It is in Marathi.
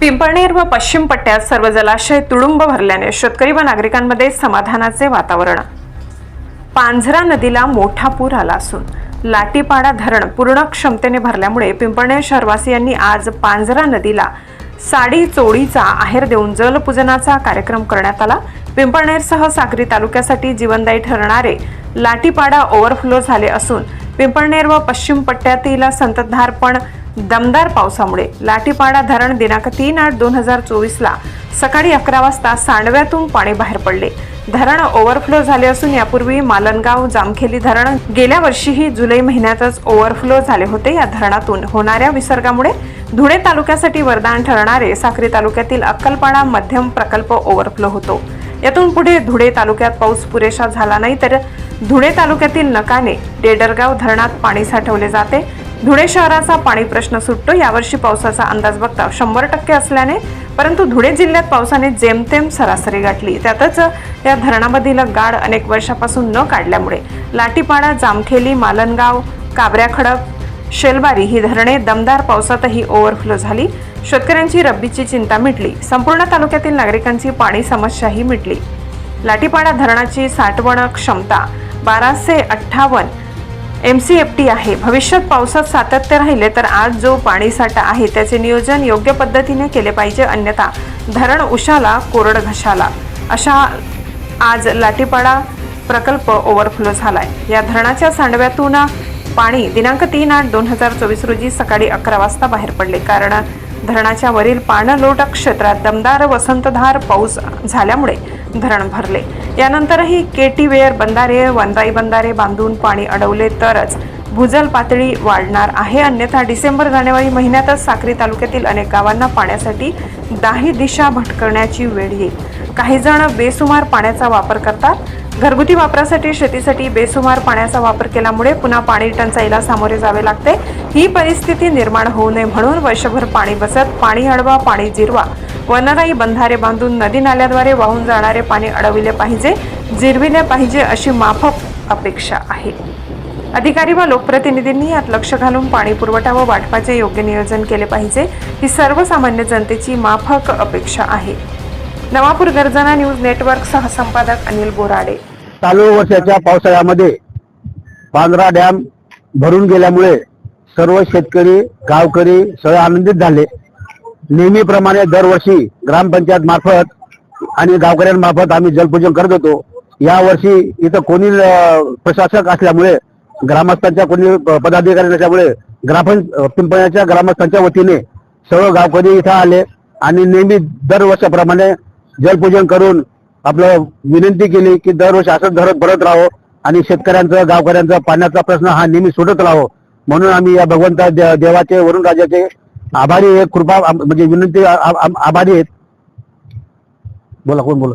पिंपळनेर व पश्चिम पट्ट्यात सर्व जलाशय तुडुंब भरल्याने शेतकरी व नागरिकांमध्ये समाधानाचे वातावरण। पांझरा नदीला मोठा पूर आला असून लाटीपाडा धरण पूर्ण क्षमतेने भरल्यामुळे पिंपळनेर शहरवासियांनी आज पांझरा नदीला साडी चोळीचा आहेर देऊन जलपूजनाचा कार्यक्रम करण्यात आला। पिंपळनेरसह साक्री तालुक्यासाठी जीवनदायी ठरणारे लाटीपाडा ओव्हरफ्लो झाले असून पिंपळनेर व पश्चिम पट्ट्यातील संततधार पण दमदार पावसामुळे लाटीपाडा धरण दिनांक 3/8/2024 ला सकाळी 11 वाजता सांडव्यातून पाणी बाहेर पडले। धरण ओव्हरफ्लो झाले असून यापूर्वी मालनगाव जामखेली धरण गेल्या वर्षीही जुलै महिन्यातच ओव्हरफ्लो झाले होते। या धरणातून होणाऱ्या विसर्गामुळे धुळे तालुक्यासाठी वरदान ठरणारे साक्री तालुक्यातील अक्कलपाडा मध्यम प्रकल्प ओव्हरफ्लो होतो। यातून पुढे धुळे तालुक्यात पाऊस पुरेसा झाला नाही तर धुळे तालुक्यातील नकाने डेडरगाव धरणात पाणी साठवले जाते। धुळे शहराचा पाणी प्रश्न सुटतो। यावर्षी पावसाचा अंदाज बघता 100% असल्याने परंतु धुळे जिल्ह्यात पावसाने जेमतेम सरासरी गाठली। त्यातच या धरणामधील गाळ अनेक वर्षापासून न काढल्यामुळे लाटीपाडा जामखेली मालनगाव काबऱ्याखडक शेलबारी ही धरणे दमदार पावसातही ओव्हरफ्लो झाली। शेतकऱ्यांची रब्बीची चिंता मिटली। संपूर्ण तालुक्यातील नागरिकांची पाणी समस्याही मिटली। लाटीपाडा धरणाची साठवण क्षमता 1258 MCFT आहे। भविष्यात पावसात सातत्य राहिले तर आज जो पाणी साठा आहे त्याचे नियोजन योग्य पद्धतीने केले पाहिजे, अन्यथा धरण उशाला कोरड घशाला अशा आज लाटीपाडा प्रकल्प ओव्हरफ्लो झालाय। या धरणाच्या सांडव्यातून पाणी दिनांक 3/8/2024 रोजी सकाळी 11 वाजता बाहेर पडले। कारण धरणाच्या वरील पाणलोट क्षेत्रात दमदार वसंतधार पाऊस झाल्यामुळे धरण भरले। यानंतरही केटी वेअर बंधारे वनराई बंधारे बांधून पाणी अडवले तरच भूजल पातळी वाढणार आहे, अन्यथा डिसेंबर-जानेवारी महिन्यातच साक्री तालुक्यातील अनेक गावांना पाण्यासाठी दाही दिशा भटकण्याची वेळ येईल। काही जण बेसुमार पाण्याचा वापर करतात। घरगुती वापरासाठी शेतीसाठी बेसुमार पाण्याचा वापर केल्यामुळे पुन्हा पाणी टंचाईला सामोरे जावे लागते। ही परिस्थिती निर्माण होऊ नये म्हणून वर्षभर पाणी बसत पाणी अडवा, पाणी जिरवा, वनराई बंधारे बांधून नदी नाल्याद्वारे वाहून जाणारे पाणी अडविले पाहिजे, जिरविले पाहिजे अशी माफक अपेक्षा आहे। अधिकारी व लोकप्रतिनिधींनी यात लक्ष घालून पाणी पुरवठा व वाटपाचे योग्य नियोजन केले पाहिजे, ही सर्वसामान्य जनतेची माफक अपेक्षा आहे। नवापूर गर्जना न्यूज नेटवर्क सह संपादक अनिल बोराडे। चालू वर्षाच्या पावसाळ्यामध्ये पांझरा डॅम भरून गेल्यामुळे सर्व शेतकरी गावकरी सगळे आनंदित झाले। नेहमीप्रमाणे दरवर्षी ग्रामपंचायत मार्फत आणि गावकऱ्यांमार्फत आम्ही जलपूजन करत होतो। या वर्षी इथं कोणी प्रशासक असल्यामुळे ग्रामस्थांच्या कोणी पदाधिकारी नसल्यामुळे पिंपळनेरच्या ग्रामस्थांच्या वतीने सर्व गावकरी इथं आले आणि नेहमी दरवर्षाप्रमाणे जलपूजन करून आपलं विनंती केली की दरवर्षी असंच धरण भरत राहो आणि शेतकऱ्यांचा गावकऱ्यांचा पाण्याचा प्रश्न हा नेहमी सुटत राहो, म्हणून आम्ही या भगवंता देवाचे वरुण राजाचे आभारी आहे, कृपा म्हणजे विनंती आभारी आहेत। बोला, कोण बोला।